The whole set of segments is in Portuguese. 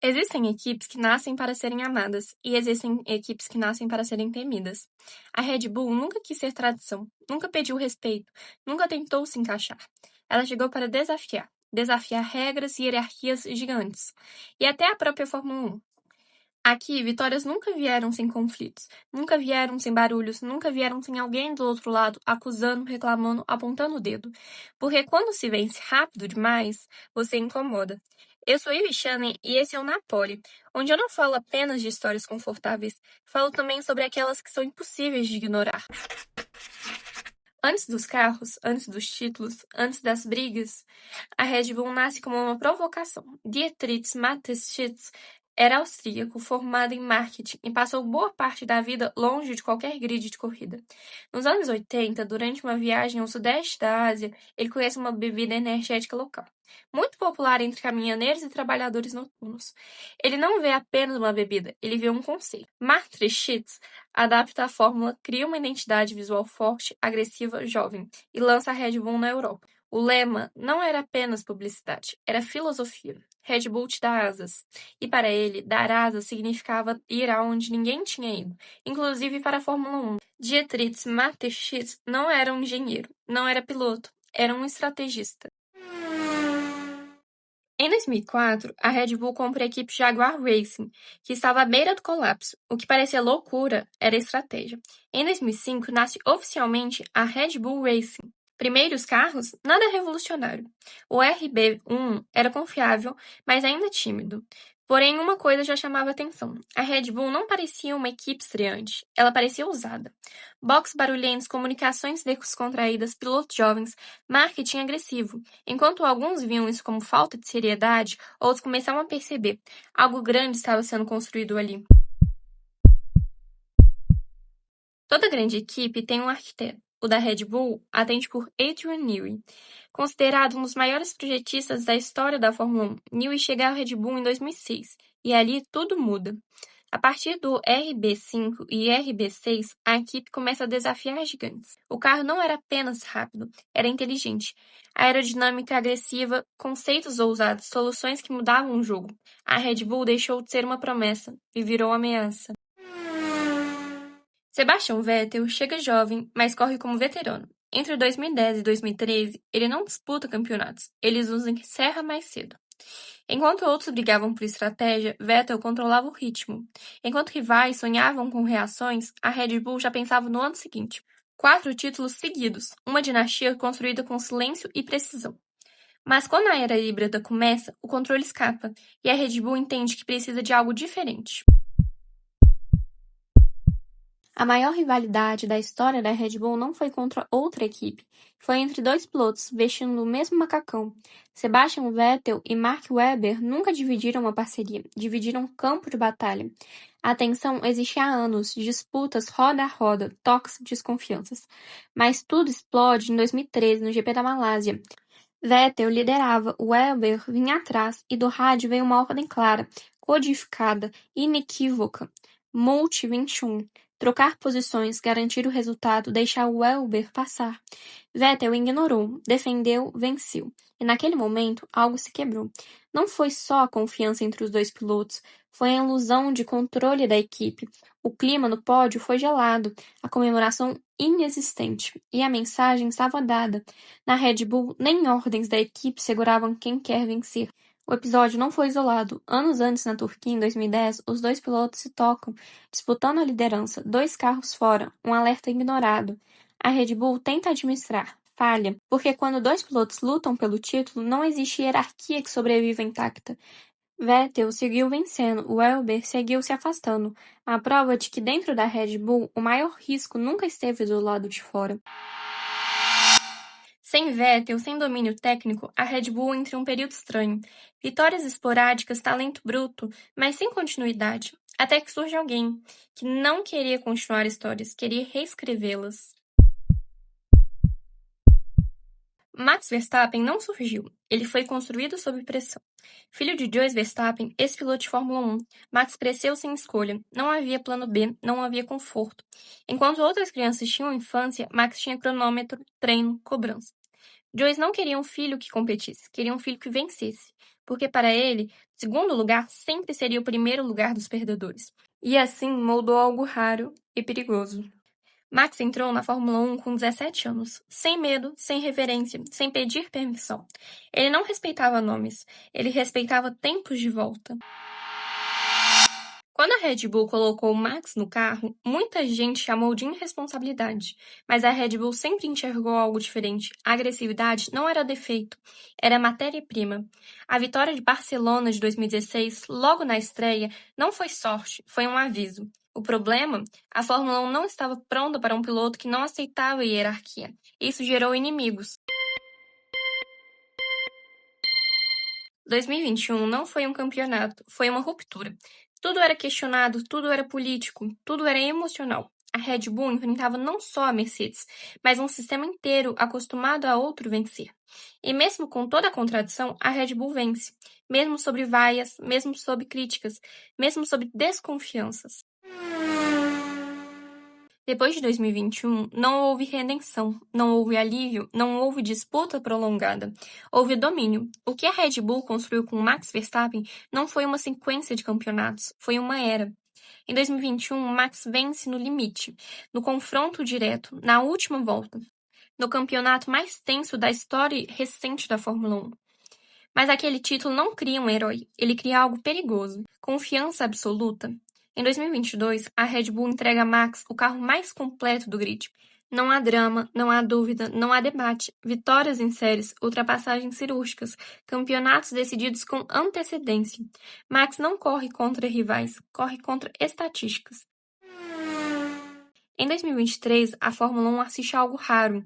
Existem equipes que nascem para serem amadas e existem equipes que nascem para serem temidas. A Red Bull nunca quis ser tradição, nunca pediu respeito, nunca tentou se encaixar. Ela chegou para desafiar regras e hierarquias gigantes, e até a própria Fórmula 1. Aqui, vitórias nunca vieram sem conflitos, nunca vieram sem barulhos, nunca vieram sem alguém do outro lado acusando, reclamando, apontando o dedo. Porque quando se vence rápido demais, você incomoda. Eu sou Ivy Shannon e esse é o Napoli, onde eu não falo apenas de histórias confortáveis, falo também sobre aquelas que são impossíveis de ignorar. Antes dos carros, antes dos títulos, antes das brigas, a Red Bull nasce como uma provocação. Dietrich Mateschitz era austríaco, formado em marketing e passou boa parte da vida longe de qualquer grid de corrida. Nos anos 80, durante uma viagem ao sudeste da Ásia, ele conhece uma bebida energética local, muito popular entre caminhoneiros e trabalhadores noturnos. Ele não vê apenas uma bebida, ele vê um conceito. Mateschitz adapta a fórmula, cria uma identidade visual forte, agressiva, jovem e lança a Red Bull na Europa. O lema não era apenas publicidade, era filosofia. Red Bull te dá asas. E para ele, dar asas significava ir aonde ninguém tinha ido, inclusive para a Fórmula 1. Dietrich Mateschitz não era um engenheiro, não era piloto, era um estrategista. Em 2004, a Red Bull compra a equipe Jaguar Racing, que estava à beira do colapso. O que parecia loucura era estratégia. Em 2005, nasce oficialmente a Red Bull Racing. Primeiros carros, nada revolucionário. O RB1 era confiável, mas ainda tímido. Porém, uma coisa já chamava atenção. A Red Bull não parecia uma equipe estreante, ela parecia ousada. Box barulhentos, comunicações descontraídas, pilotos jovens, marketing agressivo. Enquanto alguns viam isso como falta de seriedade, outros começavam a perceber: algo grande estava sendo construído ali. Toda grande equipe tem um arquiteto. O da Red Bull atende por Adrian Newey. Considerado um dos maiores projetistas da história da Fórmula 1, Newey chega à Red Bull em 2006, e ali tudo muda. A partir do RB5 e RB6, a equipe começa a desafiar gigantes. O carro não era apenas rápido, era inteligente. Aerodinâmica agressiva, conceitos ousados, soluções que mudavam o jogo. A Red Bull deixou de ser uma promessa e virou ameaça. Sebastian Vettel chega jovem, mas corre como veterano. Entre 2010 e 2013, ele não disputa campeonatos, ele os encerra mais cedo. Enquanto outros brigavam por estratégia, Vettel controlava o ritmo. Enquanto rivais sonhavam com reações, a Red Bull já pensava no ano seguinte. 4 títulos seguidos, uma dinastia construída com silêncio e precisão. Mas quando a era híbrida começa, o controle escapa, e a Red Bull entende que precisa de algo diferente. A maior rivalidade da história da Red Bull não foi contra outra equipe, foi entre dois pilotos vestindo o mesmo macacão. Sebastian Vettel e Mark Webber nunca dividiram uma parceria, dividiram um campo de batalha. A tensão existe há anos, disputas roda a roda, toques, desconfianças. Mas tudo explode em 2013 no GP da Malásia. Vettel liderava, Webber vinha atrás e do rádio veio uma ordem clara, codificada, inequívoca. Multi 21. Trocar posições, garantir o resultado, deixar o Webber passar. Vettel ignorou, defendeu, venceu. E naquele momento, algo se quebrou. Não foi só a confiança entre os dois pilotos, foi a ilusão de controle da equipe. O clima no pódio foi gelado, a comemoração inexistente, e a mensagem estava dada. Na Red Bull, nem ordens da equipe seguravam quem quer vencer. O episódio não foi isolado. Anos antes, na Turquia, em 2010, os dois pilotos se tocam, disputando a liderança, 2 carros fora, um alerta ignorado. A Red Bull tenta administrar, falha, porque quando 2 pilotos lutam pelo título, não existe hierarquia que sobreviva intacta. Vettel seguiu vencendo, Webber seguiu se afastando, a prova de que dentro da Red Bull o maior risco nunca esteve do lado de fora. Sem Vettel, sem domínio técnico, a Red Bull entra em um período estranho. Vitórias esporádicas, talento bruto, mas sem continuidade. Até que surge alguém que não queria continuar histórias, queria reescrevê-las. Max Verstappen não surgiu, ele foi construído sob pressão. Filho de Jos Verstappen, ex-piloto de Fórmula 1, Max cresceu sem escolha, não havia plano B, não havia conforto. Enquanto outras crianças tinham infância, Max tinha cronômetro, treino, cobrança. Joyce não queria um filho que competisse, queria um filho que vencesse, porque para ele, segundo lugar sempre seria o primeiro lugar dos perdedores. E assim moldou algo raro e perigoso. Max entrou na Fórmula 1 com 17 anos, sem medo, sem reverência, sem pedir permissão. Ele não respeitava nomes, ele respeitava tempos de volta. Quando a Red Bull colocou o Max no carro, muita gente chamou de irresponsabilidade, mas a Red Bull sempre enxergou algo diferente. A agressividade não era defeito, era matéria-prima. A vitória de Barcelona de 2016, logo na estreia, não foi sorte, foi um aviso. O problema? A Fórmula 1 não estava pronta para um piloto que não aceitava a hierarquia. Isso gerou inimigos. 2021 não foi um campeonato, foi uma ruptura. Tudo era questionado, tudo era político, tudo era emocional. A Red Bull enfrentava não só a Mercedes, mas um sistema inteiro acostumado a outro vencer. E mesmo com toda a contradição, a Red Bull vence, mesmo sob vaias, mesmo sob críticas, mesmo sob desconfianças. Depois de 2021, não houve redenção, não houve alívio, não houve disputa prolongada. Houve domínio. O que a Red Bull construiu com Max Verstappen não foi uma sequência de campeonatos, foi uma era. Em 2021, Max vence no limite, no confronto direto, na última volta, no campeonato mais tenso da história recente da Fórmula 1. Mas aquele título não cria um herói, ele cria algo perigoso. Confiança absoluta. Em 2022, a Red Bull entrega a Max o carro mais completo do grid. Não há drama, não há dúvida, não há debate. Vitórias em séries, ultrapassagens cirúrgicas, campeonatos decididos com antecedência. Max não corre contra rivais, corre contra estatísticas. Em 2023, a Fórmula 1 assiste a algo raro,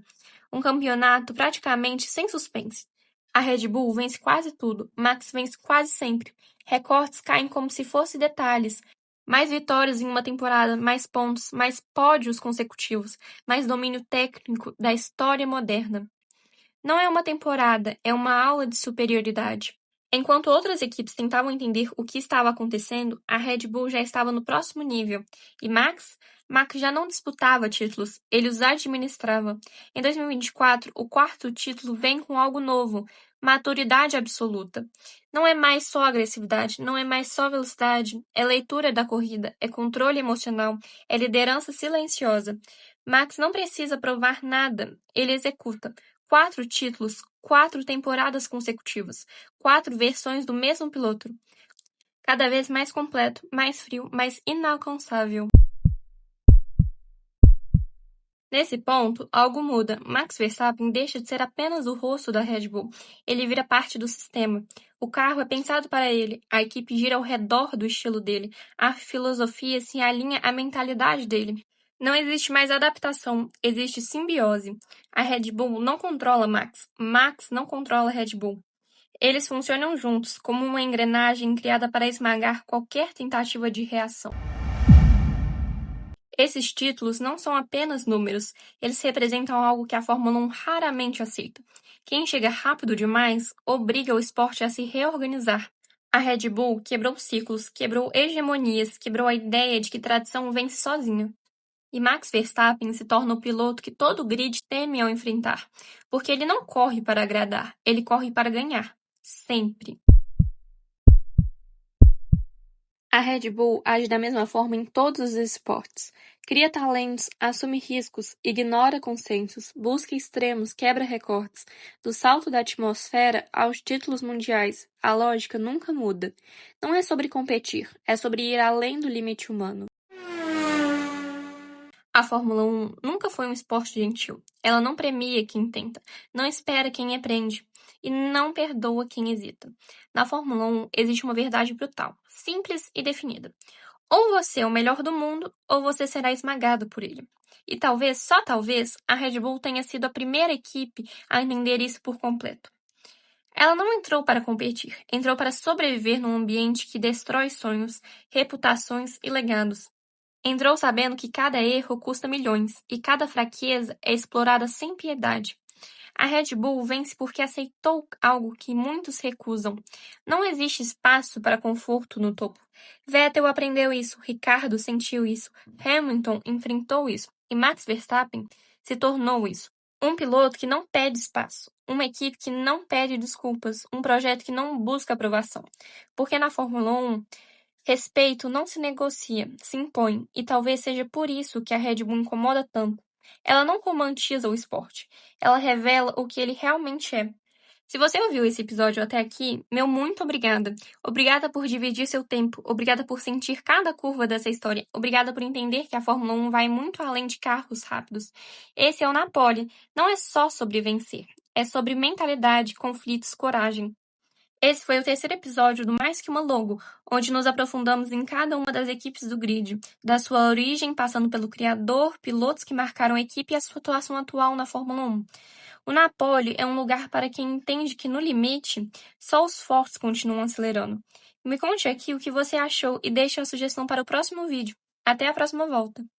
um campeonato praticamente sem suspense. A Red Bull vence quase tudo, Max vence quase sempre. Recortes caem como se fossem detalhes. Mais vitórias em uma temporada, mais pontos, mais pódios consecutivos, mais domínio técnico da história moderna. Não é uma temporada, é uma aula de superioridade. Enquanto outras equipes tentavam entender o que estava acontecendo, a Red Bull já estava no próximo nível. E Max já não disputava títulos, ele os administrava. Em 2024, o quarto título vem com algo novo, maturidade absoluta. Não é mais só agressividade, não é mais só velocidade, é leitura da corrida, é controle emocional, é liderança silenciosa. Max não precisa provar nada, ele executa. 4 títulos, 4 temporadas consecutivas, 4 versões do mesmo piloto. Cada vez mais completo, mais frio, mais inalcançável. Nesse ponto, algo muda. Max Verstappen deixa de ser apenas o rosto da Red Bull. Ele vira parte do sistema. O carro é pensado para ele, a equipe gira ao redor do estilo dele, a filosofia se alinha à mentalidade dele. Não existe mais adaptação, existe simbiose. A Red Bull não controla Max, Max não controla a Red Bull. Eles funcionam juntos, como uma engrenagem criada para esmagar qualquer tentativa de reação. Esses títulos não são apenas números, eles representam algo que a Fórmula 1 raramente aceita. Quem chega rápido demais obriga o esporte a se reorganizar. A Red Bull quebrou ciclos, quebrou hegemonias, quebrou a ideia de que tradição vence sozinha. E Max Verstappen se torna o piloto que todo grid teme ao enfrentar, porque ele não corre para agradar, ele corre para ganhar, sempre. A Red Bull age da mesma forma em todos os esportes. Cria talentos, assume riscos, ignora consensos, busca extremos, quebra recordes. Do salto da atmosfera aos títulos mundiais, a lógica nunca muda. Não é sobre competir, é sobre ir além do limite humano. A Fórmula 1 nunca foi um esporte gentil. Ela não premia quem tenta, não espera quem aprende e não perdoa quem hesita. Na Fórmula 1 existe uma verdade brutal, simples e definida. Ou você é o melhor do mundo, ou você será esmagado por ele. E talvez, só talvez, a Red Bull tenha sido a primeira equipe a entender isso por completo. Ela não entrou para competir, entrou para sobreviver num ambiente que destrói sonhos, reputações e legados. Entrou sabendo que cada erro custa milhões e cada fraqueza é explorada sem piedade. A Red Bull vence porque aceitou algo que muitos recusam. Não existe espaço para conforto no topo. Vettel aprendeu isso, Ricardo sentiu isso, Hamilton enfrentou isso e Max Verstappen se tornou isso. Um piloto que não pede espaço, uma equipe que não pede desculpas, um projeto que não busca aprovação. Porque na Fórmula 1, respeito não se negocia, se impõe, e talvez seja por isso que a Red Bull incomoda tanto. Ela não romantiza o esporte, ela revela o que ele realmente é. Se você ouviu esse episódio até aqui, meu muito obrigada. Obrigada por dividir seu tempo, obrigada por sentir cada curva dessa história, obrigada por entender que a Fórmula 1 vai muito além de carros rápidos. Esse é o Napoli, não é só sobre vencer, é sobre mentalidade, conflitos, coragem. Esse foi o terceiro episódio do Mais Que Uma Logo, onde nos aprofundamos em cada uma das equipes do grid, da sua origem, passando pelo criador, pilotos que marcaram a equipe e a sua atuação atual na Fórmula 1. O Napoli é um lugar para quem entende que, no limite, só os fortes continuam acelerando. Me conte aqui o que você achou e deixe a sugestão para o próximo vídeo. Até a próxima volta!